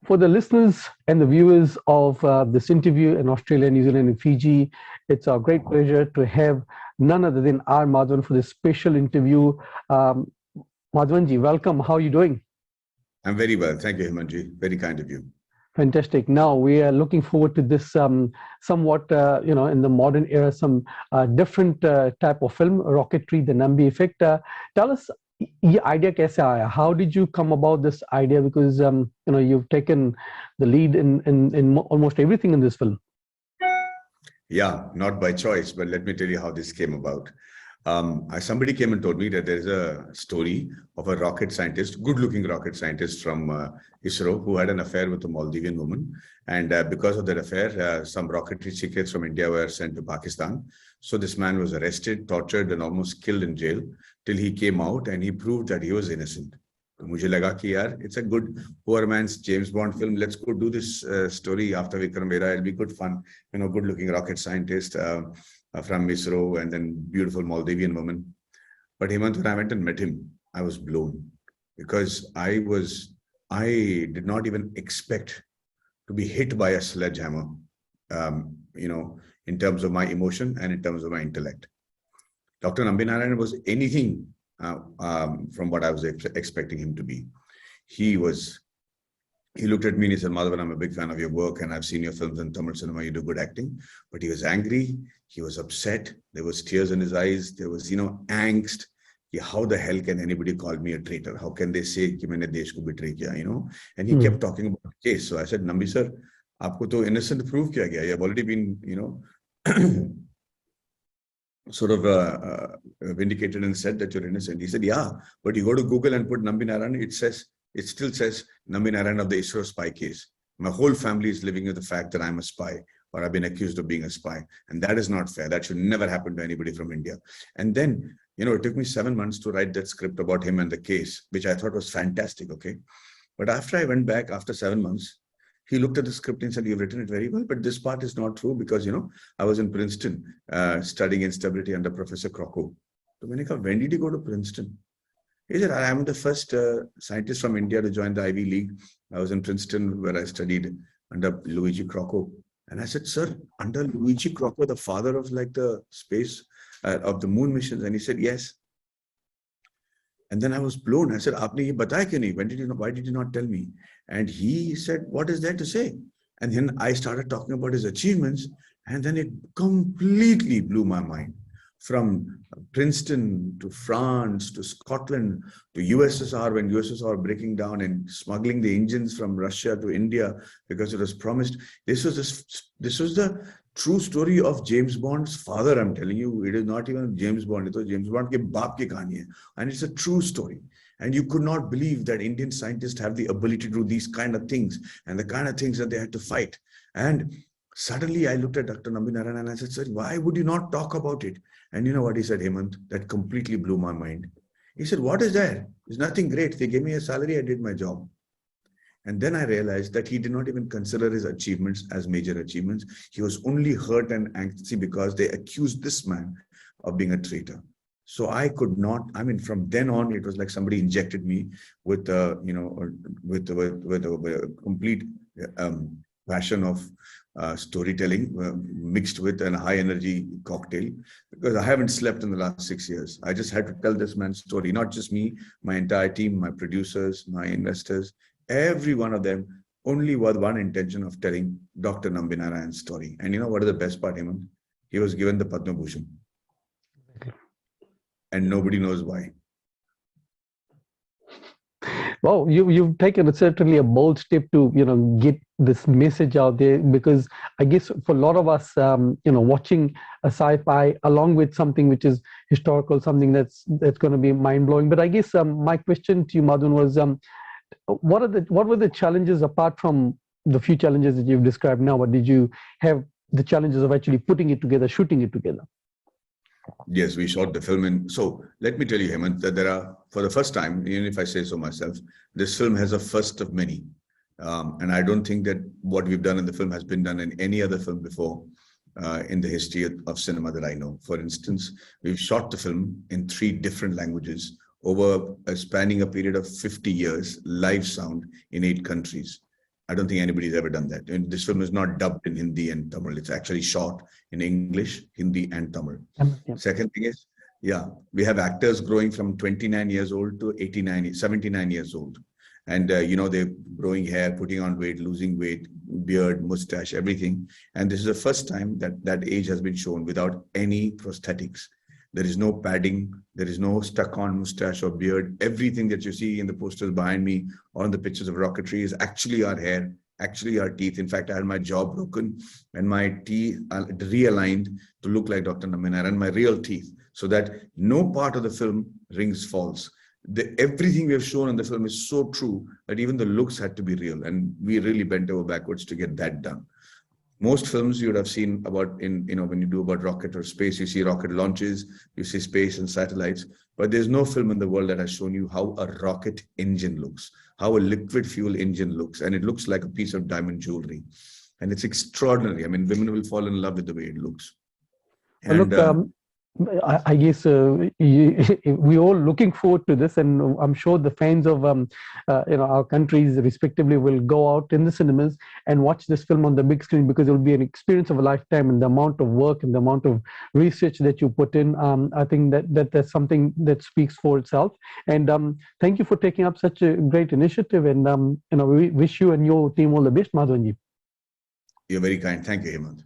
For the listeners and the viewers of this interview in Australia, New Zealand, and Fiji, it's a great pleasure to have none other than R Madahvan for this special interview. Um, Madhavanji, welcome. How are you doing? I'm very well. Thank you, Himanji. Very kind of you. Fantastic. Now we are looking forward to this somewhat, in the modern era, some different type of film, Rocketry, the Nambi effect. Tell us, ये idea कैसे आया? How did you come about this idea? Because you've taken the lead in almost everything in this film. Yeah, not by choice, but let me tell you how this came about. Somebody came and told me that there's a story of a rocket scientist, good-looking rocket scientist from ISRO, who had an affair with a Maldivian woman. And because of that affair, some rocketry secrets from India were sent to Pakistan. So this man was arrested, tortured, and almost killed in jail till he came out and he proved that he was innocent. मुझे लगा कि यार, it's a good poor man's James Bond film. Let's go do this story after Vikram Vera. It'll be good fun. Good-looking rocket scientist from ISRO, and then beautiful Maldivian woman. But Hemant, when I went and met him, I was blown because I did not even expect to be hit by a sledgehammer, in terms of my emotion and in terms of my intellect. Dr. Nambi Narayan was anything from what I was expecting him to be. He looked at me and he said, Madhavan, I'm a big fan of your work and I've seen your films in Tamil cinema, you do good acting. But he was angry, he was upset, there was tears in his eyes, there was, angst. How the hell can anybody call me a traitor? How can they say कि मैंने देश को betray किया, And he kept talking about the case. So I said, Nambi sir, आपको तो innocent prove किया गया. You have already been, sort of vindicated and said that you're innocent. He said, yeah, but you go to Google and put Nambi Narayan, it still says Nambi Narayan of the ISRO spy case. My whole family is living with the fact that I'm a spy or I've been accused of being a spy. And that is not fair. That should never happen to anybody from India. And then, it took me 7 months to write that script about him and the case, which I thought was fantastic, okay? But after I went back, after 7 months, he looked at the script and said, you've written it very well, but this part is not true because, I was in Princeton studying instability under Professor Crocco. So when did you go to Princeton? He said, I am the first scientist from India to join the Ivy League. I was in Princeton where I studied under Luigi Crocco. And I said, sir, under Luigi Crocco, the father of the space, of the moon missions. And he said, yes. And then I was blown. I said, Aapne ye bataya kyun nahi? Why did you not tell me? And he said, what is there to say? And then I started talking about his achievements. And then it completely blew my mind. From Princeton to France to Scotland to USSR, when USSR were breaking down and smuggling the engines from Russia to India because it was promised. This was the true story of James Bond's father. I'm telling you, it is not even James Bond. It was James Bond ke baap ki kahani hai. And it's a true story. And you could not believe that Indian scientists have the ability to do these kind of things and the kind of things that they had to fight. And suddenly I looked at Dr. Nambi Narayan and I said, sir, why would you not talk about it? And you know what he said, Hemant? That completely blew my mind. He said, what is there? There's nothing great. They gave me a salary, I did my job. And then I realized that he did not even consider his achievements as major achievements. He was only hurt and anxious because they accused this man of being a traitor. So I could not, from then on, it was like somebody injected me with a complete passion of storytelling mixed with a high energy cocktail, because I haven't slept in the last 6 years. I just had to tell this man's story, not just me, my entire team, my producers, my investors, every one of them only with one intention of telling Dr. Nambi Narayan's story. And you know what is the best part, Hemant? He was given the Padma Bhushan. And nobody knows why. Well, you've taken certainly a bold step to get this message out there, because I guess for a lot of us, watching a sci-fi along with something which is historical, something that's going to be mind blowing. But I guess my question to you, Madhavan, was what were the challenges apart from the few challenges that you've described now? What did you have the challenges of actually putting it together, shooting it together? Yes, we shot the film. And so let me tell you, Hemant, that there are, for the first time, even if I say so myself, this film has a first of many. And I don't think that what we've done in the film has been done in any other film before in the history of cinema that I know. For instance, we've shot the film in 3 different languages over spanning a period of 50 years, live sound in 8 countries. I don't think anybody's ever done that. And this film is not dubbed in Hindi and Tamil. It's actually shot in English, Hindi, and Tamil. Yeah. Second thing is, yeah, we have actors growing from 29 years old to 79 years old. And, they're growing hair, putting on weight, losing weight, beard, mustache, everything. And this is the first time that age has been shown without any prosthetics. There is no padding. There is no stuck-on mustache or beard. Everything that you see in the posters behind me or in the pictures of Rocketry is actually our hair, actually our teeth. In fact, I had my jaw broken and my teeth realigned to look like Dr. Naminara and my real teeth, so that no part of the film rings false. Everything we have shown in the film is so true that even the looks had to be real. And we really bent over backwards to get that done. Most films you would have seen about when you do about rocket or space, you see rocket launches, you see space and satellites, but there's no film in the world that has shown you how a rocket engine looks, how a liquid fuel engine looks, and it looks like a piece of diamond jewelry. And it's extraordinary. I mean, women will fall in love with the way it looks. And, I guess we're all looking forward to this, and I'm sure the fans of our countries respectively will go out in the cinemas and watch this film on the big screen, because it will be an experience of a lifetime. And the amount of work and the amount of research that you put in, I think that there's something that speaks for itself. And thank you for taking up such a great initiative. And we wish you and your team all the best, Madhavanji. You're very kind. Thank you, Hemant.